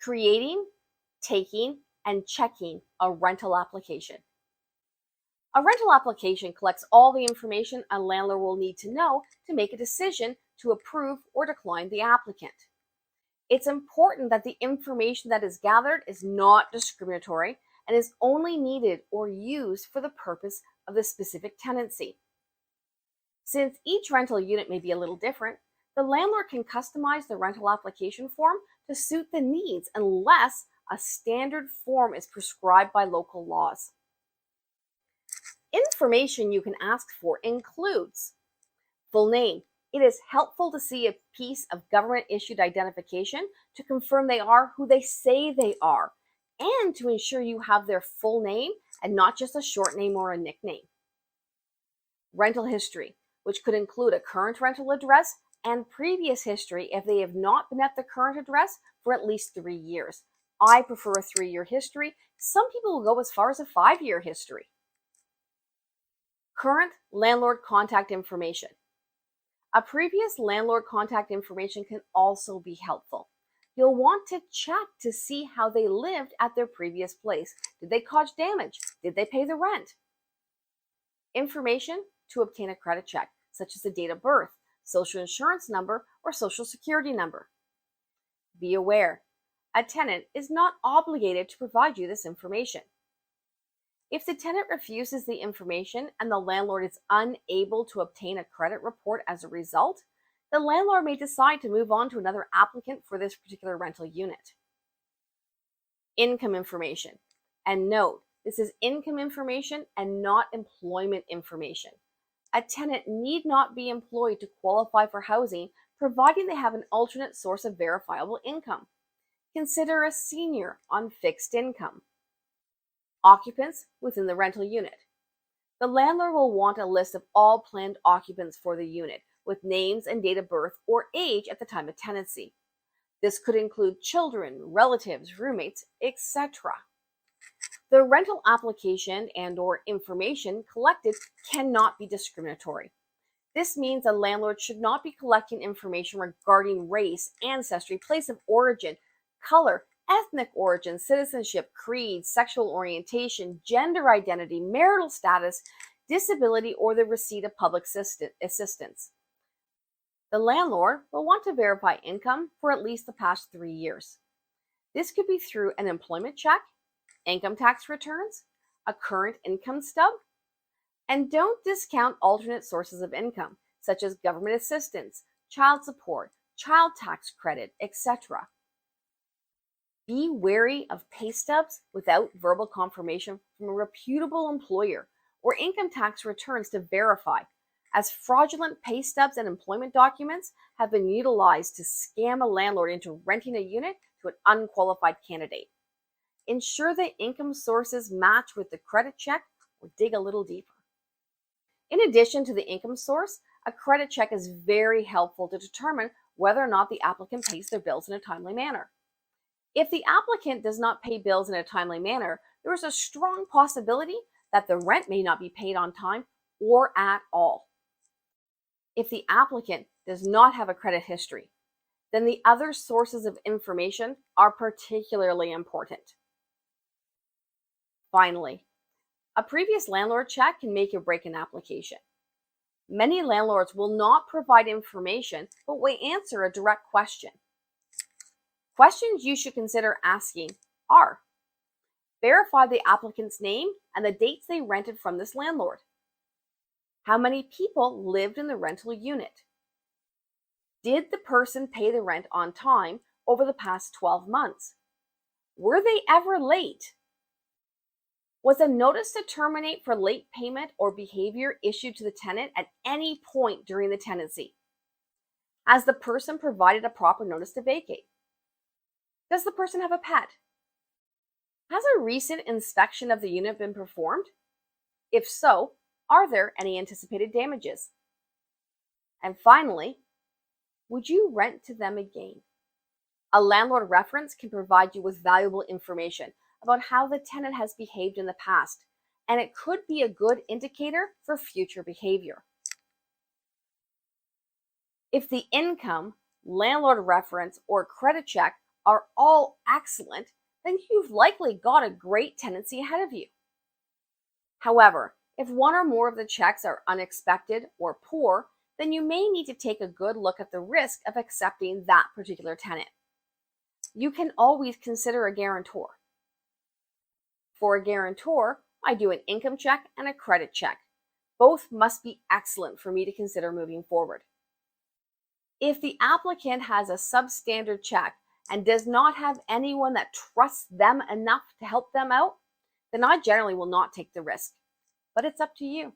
Creating, taking, and checking a rental application. A rental application collects all the information a landlord will need to know to make a decision to approve or decline the applicant. It's important that the information that is gathered is not discriminatory and is only needed or used for the purpose of the specific tenancy. Since each rental unit may be a little different, the landlord can customize the rental application form to suit the needs unless a standard form is prescribed by local laws. Information you can ask for includes full name. It is helpful to see a piece of government-issued identification to confirm they are who they say they are, and to ensure you have their full name and not just a short name or a nickname. Rental history, which could include a current rental address and previous history if they have not been at the current address for at least 3 years. I prefer a 3-year history. Some people will go as far as a 5-year history. Current landlord contact information. A previous landlord contact information can also be helpful. You'll want to check to see how they lived at their previous place. Did they cause damage? Did they pay the rent? Information to obtain a credit check, such as the date of birth, social insurance number, or social security number. Be aware, a tenant is not obligated to provide you this information. If the tenant refuses the information and the landlord is unable to obtain a credit report as a result, the landlord may decide to move on to another applicant for this particular rental unit. Income information. And note, this is income information and not employment information. A tenant need not be employed to qualify for housing, providing they have an alternate source of verifiable income. Consider a senior on fixed income. Occupants within the rental unit. The landlord will want a list of all planned occupants for the unit, with names and date of birth or age at the time of tenancy. This could include children, relatives, roommates, etc. The rental application and/or information collected cannot be discriminatory. This means a landlord should not be collecting information regarding race, ancestry, place of origin, color, ethnic origin, citizenship, creed, sexual orientation, gender identity, marital status, disability, or the receipt of public assistance. The landlord will want to verify income for at least the past 3 years. This could be through an employment check, income tax returns, a current income stub, and don't discount alternate sources of income, such as government assistance, child support, child tax credit, etc. Be wary of pay stubs without verbal confirmation from a reputable employer or income tax returns to verify, as fraudulent pay stubs and employment documents have been utilized to scam a landlord into renting a unit to an unqualified candidate. Ensure the income sources match with the credit check or dig a little deeper. In addition to the income source, a credit check is very helpful to determine whether or not the applicant pays their bills in a timely manner. If the applicant does not pay bills in a timely manner, there is a strong possibility that the rent may not be paid on time or at all. If the applicant does not have a credit history, then the other sources of information are particularly important. Finally, a previous landlord check can make or break an application. Many landlords will not provide information, but will answer a direct question. Questions you should consider asking are: verify the applicant's name and the dates they rented from this landlord. How many people lived in the rental unit? Did the person pay the rent on time over the past 12 months? Were they ever late? Was a notice to terminate for late payment or behavior issued to the tenant at any point during the tenancy? Has the person provided a proper notice to vacate? Does the person have a pet? Has a recent inspection of the unit been performed? If so, are there any anticipated damages? And finally, would you rent to them again? A landlord reference can provide you with valuable information about how the tenant has behaved in the past, and it could be a good indicator for future behavior. If the income, landlord reference, or credit check are all excellent, then you've likely got a great tenancy ahead of you. However, if one or more of the checks are unexpected or poor, then you may need to take a good look at the risk of accepting that particular tenant. You can always consider a guarantor. For a guarantor, I do an income check and a credit check. Both must be excellent for me to consider moving forward. If the applicant has a substandard check and does not have anyone that trusts them enough to help them out, then I generally will not take the risk. But it's up to you.